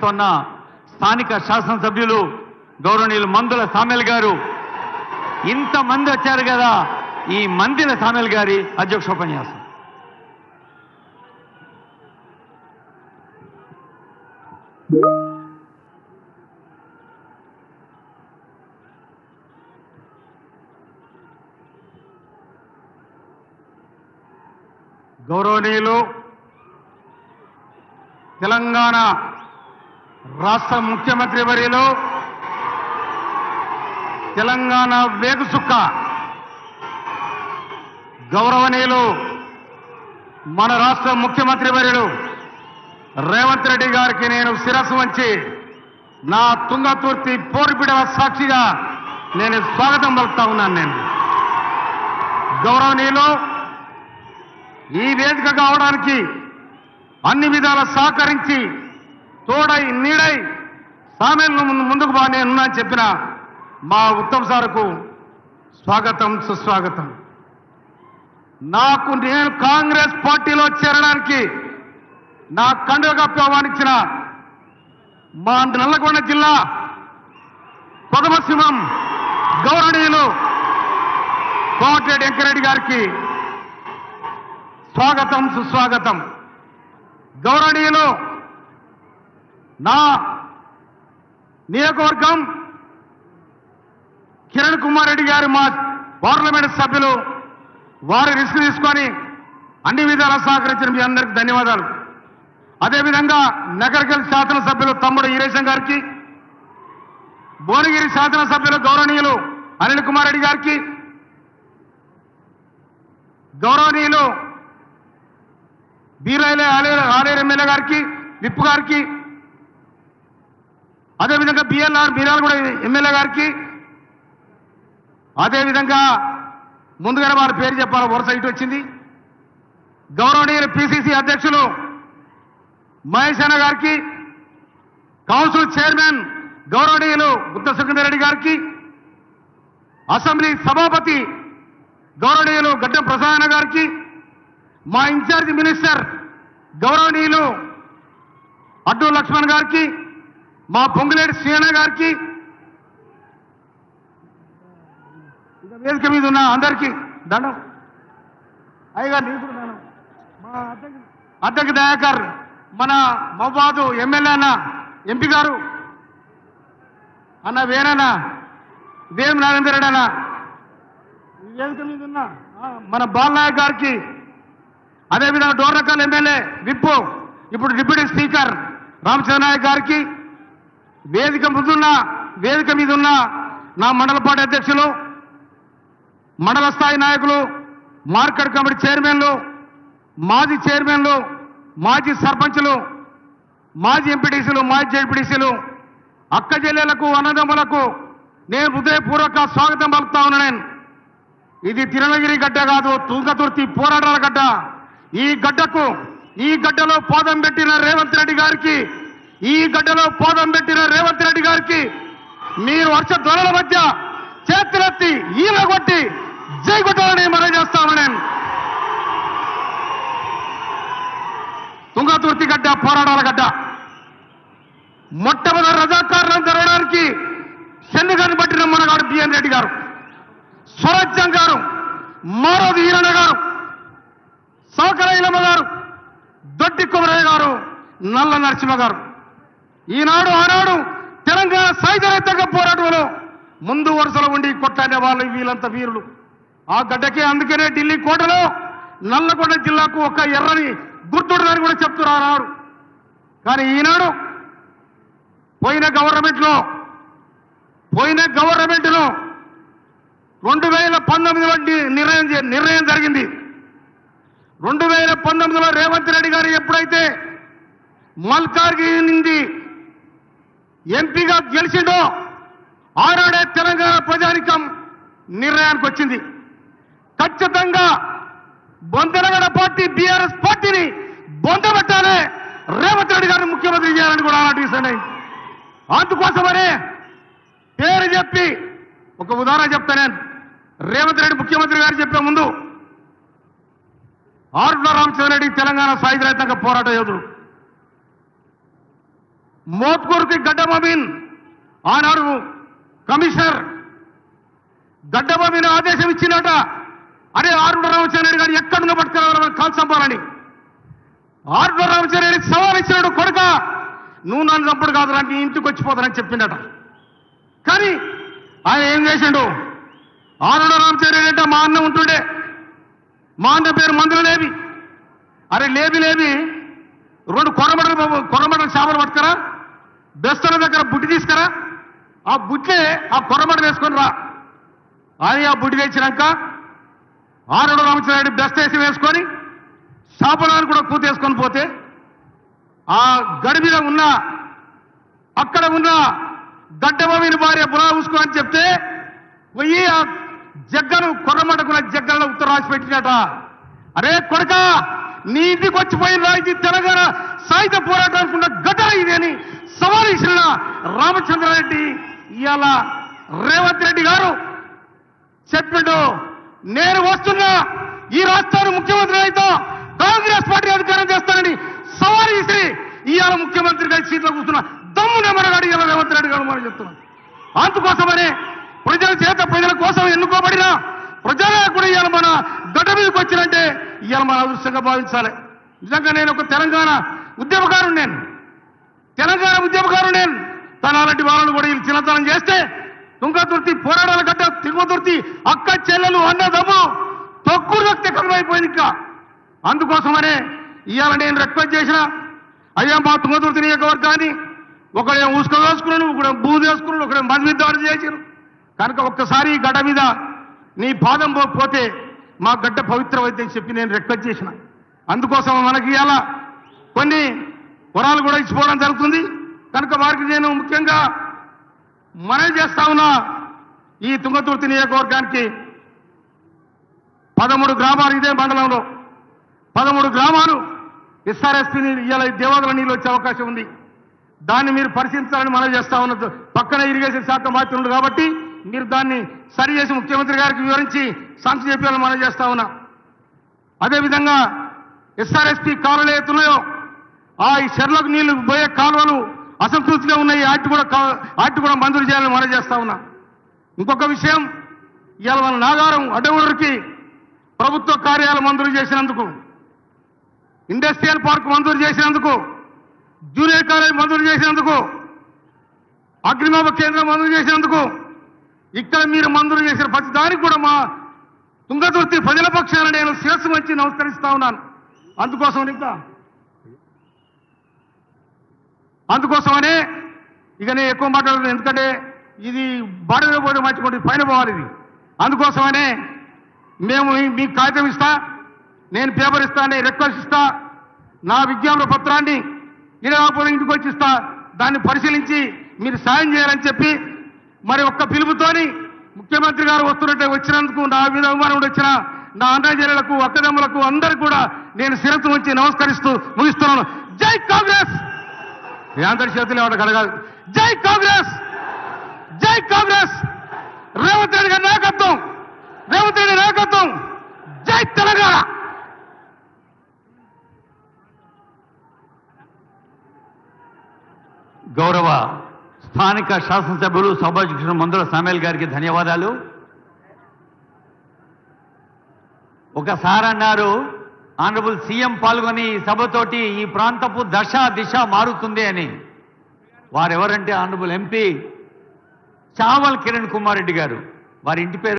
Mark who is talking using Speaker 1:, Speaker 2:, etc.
Speaker 1: స్థానిక శాసనసభ్యులు గౌరవనీయులు మందుల సామెల్ గారు ఇంతమంది వచ్చారు కదా. ఈ మందిల సామెల్ గారి అధ్యక్షోపన్యాసం. గౌరవనీయులు తెలంగాణ రాష్ట్ర ముఖ్యమంత్రి వర్యులు, తెలంగాణ వేగుసుక్క గౌరవనీయులు మన రాష్ట్ర ముఖ్యమంత్రి వర్యులు రేవంత్ రెడ్డి గారికి నేను శిరస్సు వంచి నా తుంగతుర్తి పోరుబిడల సాక్షిగా నేను స్వాగతం పలుకుతా ఉన్నాను. నేను గౌరవనీయులు ఈ వేదిక కావడానికి అన్ని విధాల సహకరించి తోడై నీడై సామెల్ను ముందుకు బాగా నేనున్నా అని చెప్పిన మా ఉత్తమ్ సార్కు స్వాగతం సుస్వాగతం. నేను కాంగ్రెస్ పార్టీలో చేరడానికి నా కండువ కప్పి ఆహ్వానించిన మా నల్లగొండ జిల్లా పదమసింహం గౌరవనీయులు కోమటిరెడ్డి వెంకరెడ్డి గారికి స్వాగతం సుస్వాగతం. గౌరవనీయులు నా నియోజకవర్గం కిరణ్ కుమార్ రెడ్డి గారు మా పార్లమెంట్ సభ్యులు, వారు రిస్క్ తీసుకొని అన్ని విధాలా సహకరించిన మీ అందరికీ ధన్యవాదాలు. అదేవిధంగా నగరకల్ శాసనసభ్యులు తమ్ముడు ఈరేశం గారికి, భువనగిరి శాసనసభ్యులు గౌరవనీయులు అనిల్ కుమార్ రెడ్డి గారికి, గౌరవనీయులు బీరైలే ఆలేరు ఎమ్మెల్యే గారికి, విప్పు గారికి, అదేవిధంగా బిఎల్ఆర్ బీరాలగూడ ఎమ్మెల్యే గారికి, అదేవిధంగా ముందుగానే వారి పేరు చెప్పాలి, వరుస ఇటు వచ్చింది. గౌరవనీయులు పిసిసి అధ్యక్షులు మహేష్ అన్న గారికి, కౌన్సిల్ చైర్మన్ గౌరవనీయులు గుత్త సుఖేందర్ రెడ్డి గారికి, అసెంబ్లీ సభాపతి గౌరవనీయులు గడ్డం ప్రసాద్ గారికి, మా ఇన్ఛార్జి మినిస్టర్ గౌరవనీయులు అడ్డు లక్ష్మణ్ గారికి, మా పొంగులేటి శ్రీణ గారికి, వేదిక మీద ఉన్న అందరికీ దండం. అయ్యగారు నీకు దండం. మా అద్దెకి దయాకర్, మన మహబాదు ఎమ్మెల్యే అన్న, ఎంపీ గారు అన్న వేణన్న, దేవ్ నరేందర్ రెడ్డి అన్న, వేదిక మీద ఉన్న మన బాలనాయక్ గారికి, అదేవిధంగా డోర్నకల్ ఎమ్మెల్యే విప్పు ఇప్పుడు డిప్యూటీ స్పీకర్ రామచంద్ర నాయక్ గారికి, వేదిక మీద ఉన్న నా మండల పార్టీ అధ్యక్షులు, మండల స్థాయి నాయకులు, మార్కెట్ కమిటీ చైర్మన్లు, మాజీ చైర్మన్లు, మాజీ సర్పంచులు, మాజీ ఎంపీటీసీలు, మాజీ జెడ్పీటీసీలు, అక్క చెల్లెలకు అన్నదమ్ములకు నేను హృదయపూర్వక స్వాగతం పలుకుతా ఉన్నాను. ఇది తిరుమలగిరి గడ్డ కాదు, తుంగతుర్తి పోరాటాల గడ్డ. ఈ గడ్డలో పాదం పెట్టిన రేవంత్ రెడ్డి గారికి, మీరు వర్ష ధ్వనుల మధ్య చేతులెత్తి ఈల కొట్టి జై కొట్టాలని మనం చేస్తాను. నేను తుంగతుర్తి గడ్డ పోరాటాల గడ్డ. మొట్టమొదటి రజాకారులను జరగడానికి చెన్నుగాని పట్టిన మనగాడు బిఎన్ రెడ్డి గారు, స్వరాజ్యం గారు, మారోది ఈరణ గారు, సౌకర ఇలమ్మ గారు, దొడ్డి కుమరయ్య గారు, నల్ల నరసింహ గారు. ఆనాడు తెలంగాణ సాయుధ పోరాటంలో ముందు వరుసలో ఉండి కొట్లాడే వాళ్ళు వీళ్ళంతా వీరులు. ఆ గడ్డకే అందుకనే ఢిల్లీ కోటలో నల్లగొండ జిల్లాకు ఒక ఎర్రని గుర్తుండదని కూడా చెప్తున్నారు. కానీ ఈనాడు పోయిన గవర్నమెంట్లో 2019లో నిర్ణయం జరిగింది. 2019లో రేవంత్ రెడ్డి గారు ఎప్పుడైతే మల్కాజ్గిరి నుండి ఎంపీగా గెలిచిండో ఆనాడే తెలంగాణ ప్రజానికం నిర్ణయానికి వచ్చింది. ఖచ్చితంగా బొందనగడ పార్టీ బీఆర్ఎస్ పార్టీని బొందబెట్టాలి, రేవంత్ రెడ్డి గారిని ముఖ్యమంత్రి చేయాలని కూడా ఆనాటి డిసైడ్ అయింది. అందుకోసమనే పేరు చెప్పి ఒక ఉదాహరణ చెప్తాను. రేవంత్ రెడ్డి ముఖ్యమంత్రి గారు చెప్పే ముందు ఆరుట్ల రామచంద్ర రెడ్డి తెలంగాణ సాయుధ రైతాంగ పోరాట యోధుడు. మోత్కూరుకి గడ్డబాబిన్ ఆనాడు కమిషనర్ గడ్డబాబిన్ ఆదేశం ఇచ్చినట, అరే ఆరుడ రామచంద్రరెడ్డి గారు ఎక్కడున్న పట్టుకురావాలని కాల్చంపాలని. ఆరుడ రామచంద్రరెడ్డి సవాల్ ఇచ్చినాడు, కొడుక నువ్వు నన్ను చంపుడు కాదురా, నీ ఇంటికి వచ్చిపోతానని చెప్పిండట. కానీ ఆయన ఏం చేసిండు? ఆరుడ రామచంద్రరెడ్డి అంటే మా అన్న ఉంటుండే, మా అన్న పేరు మందుల లేవి. అరే లేవి 2 కొర్రమడలు చేపలు పట్టుకరా, బెస్తల దగ్గర బుట్టి తీసుకురా, ఆ బుట్టే ఆ కొర్రమడలు వేసుకొని రా అని ఆ బుట్టి తెచ్చినాక ఆరుడ రామచంద్రరెడ్డి బెస్త వేసుకొని చేపలను కూడా కూతేసుకొని పోతే ఆ గడి మీద ఉన్న అక్కడ ఉన్న గడ్డబాబిని భార్య బురా ఊసుకో అని చెప్తే పోయి ఆ జగ్గను కొర్రమడకున్న జగ్గలను ఉత్తరం రాసి పెట్టినట. అరే కొడుక నీ ఇంటికి వచ్చిపోయిన ఇది తెలంగాణ సాయుధ పోరాటానికి ఉన్న గడ్డ ఇది అని సవాల్ ఇచ్చిన రామచంద్రారెడ్డి ఇవాళ రేవంత్ రెడ్డి గారు చెప్పిండు, నేను వస్తున్నా ఈ రాష్ట్రాన్ని ముఖ్యమంత్రి అయితే కాంగ్రెస్ పార్టీ అధికారం చేస్తానని సవాల్ ఇసి ఇవాళ ముఖ్యమంత్రి గారి సీట్లో కూర్చున్న దమ్మునే మనగాడు ఇవాళ రేవంత్ రెడ్డి గారు మనం చెప్తున్నాం. అందుకోసమనే ప్రజల చేత ప్రజల కోసం ఎన్నుకోబడిన ప్రజలే కూడా ఇవాళ మన గడ్డ మీదకి వచ్చినంటే ఇవాళ మన అదృష్టంగా భావించాలి. నిజంగా నేను ఒక తెలంగాణ ఉద్యమకారుడు, తన అలాంటి వాళ్ళను కూడా వీళ్ళు చిన్నతనం చేస్తే తుంగతుర్తి పోరాటాల గడ్డ తిరుగుతుర్తి అక్క చెల్లెలు అన్నదమ్ములు తొక్కుడు వ్యక్తి కనుమైపోయింది. ఇంకా అందుకోసమనే ఇవాళ నేను రిక్వెస్ట్ చేసిన, అయ్యా మా తుంగతుర్తి నియోజకవర్గాన్ని ఒకడే ఊసుక వేసుకున్నాను, ఒకడే బూజు వేసుకున్నాడు, ఒకడే మధ్యదారు చేశారు కనుక ఒక్కసారి ఈ గడ్డ మీద నీ పాదం పోతే మా గడ్డ పవిత్రమైందని చెప్పి నేను రిక్వెస్ట్ చేసిన. అందుకోసం మనకి ఇవాళ కొన్ని వరాలు కూడా ఇచ్చిపోవడం జరుగుతుంది కనుక వారికి నేను ముఖ్యంగా మనవి చేస్తా ఉన్నా. ఈ తుంగతుర్తి నియోజకవర్గానికి 13 గ్రామాలు, ఇదే మండలంలో 13 గ్రామాలు ఎస్ఆర్ఎస్పీ ఇవాళ దేవాదుల నీళ్ళు వచ్చే అవకాశం ఉంది. దాన్ని మీరు పరిశీలించాలని మనవి చేస్తా ఉన్నది. పక్కన ఇరిగేషన్ శాఖ మాత్రులు కాబట్టి మీరు దాన్ని సరి చేసి ముఖ్యమంత్రి గారికి వివరించి సాంక్షన్ చెప్పాలని మనం చేస్తా ఉన్నా. అదేవిధంగా ఎస్ఆర్ఎస్పీ కాలువలు ఎత్తున్నాయో ఆ ఈ చెర్లకు నీళ్లు పోయే కాలువలు అసంతృప్తిగా ఉన్నాయి, వాటి కూడా మంజూరు చేయాలని మనం చేస్తా ఉన్నా. ఇంకొక విషయం, ఇవాళ మన నాగారం అడ్డగూడూరుకి ప్రభుత్వ కార్యాలయం మంజూరు చేసినందుకు, ఇండస్ట్రియల్ పార్క్ మంజూరు చేసినందుకు, జూనియర్ కాలేజ్ మంజూరు చేసినందుకు, అగ్నిమాపక కేంద్రం మంజూరు చేసినందుకు, ఇక్కడ మీరు మంజూరు చేసిన ప్రతి దానికి కూడా మా తుంగతుర్తి ప్రజల పక్షాన నేను శిరస్సు వంచి నమస్కరిస్తా ఉన్నాను. అందుకోసమనే ఇక నేను ఎక్కువ మాట్లాడలేదు, ఎందుకంటే ఇది బాడలో పోతే మర్చిపోతే పైన పోవాలి. ఇది అందుకోసమనే మేము మీకు కాగితం ఇస్తా, నేను పేపర్ ఇస్తా, నేను రిక్వెస్ట్ ఇస్తా, నా విజ్ఞాపన పత్రాన్ని ఇరవై ఇంటికి వచ్చి ఇస్తా, దాన్ని పరిశీలించి మీరు సాయం చేయాలని చెప్పి మరి ఒక్క పిలుపుతోని ముఖ్యమంత్రి గారు వచ్చినందుకు నా మీద అభిమానం వచ్చిన నా అన్నజనులకు అక్కదమ్ములకు అందరికీ కూడా నేను శిరస్సు ఉంచి నమస్కరిస్తూ ముగిస్తున్నాను. జై కాంగ్రెస్! అందరి చేతులు ఎవరు కడగాలి. జై కాంగ్రెస్! జై కాంగ్రెస్! రేవంత్ రెడ్డి గారి నాయకత్వం, రేవంత్ రెడ్డి నాయకత్వం, జై తెలంగాణ!
Speaker 2: గౌరవ స్థానిక శాసనసభ్యులు సభాధ్యక్షుడు మందుల సామేల్ గారికి ధన్యవాదాలు. ఒకసారి అన్నారు, ఆనరబుల్ సీఎం పాల్గొని ఈ సభతోటి ఈ ప్రాంతపు దిశ మారుతుంది అని. వారెవరంటే ఆనరబుల్ ఎంపీ చావల్ కిరణ్ కుమార్ రెడ్డి గారు. వారి ఇంటి పేరు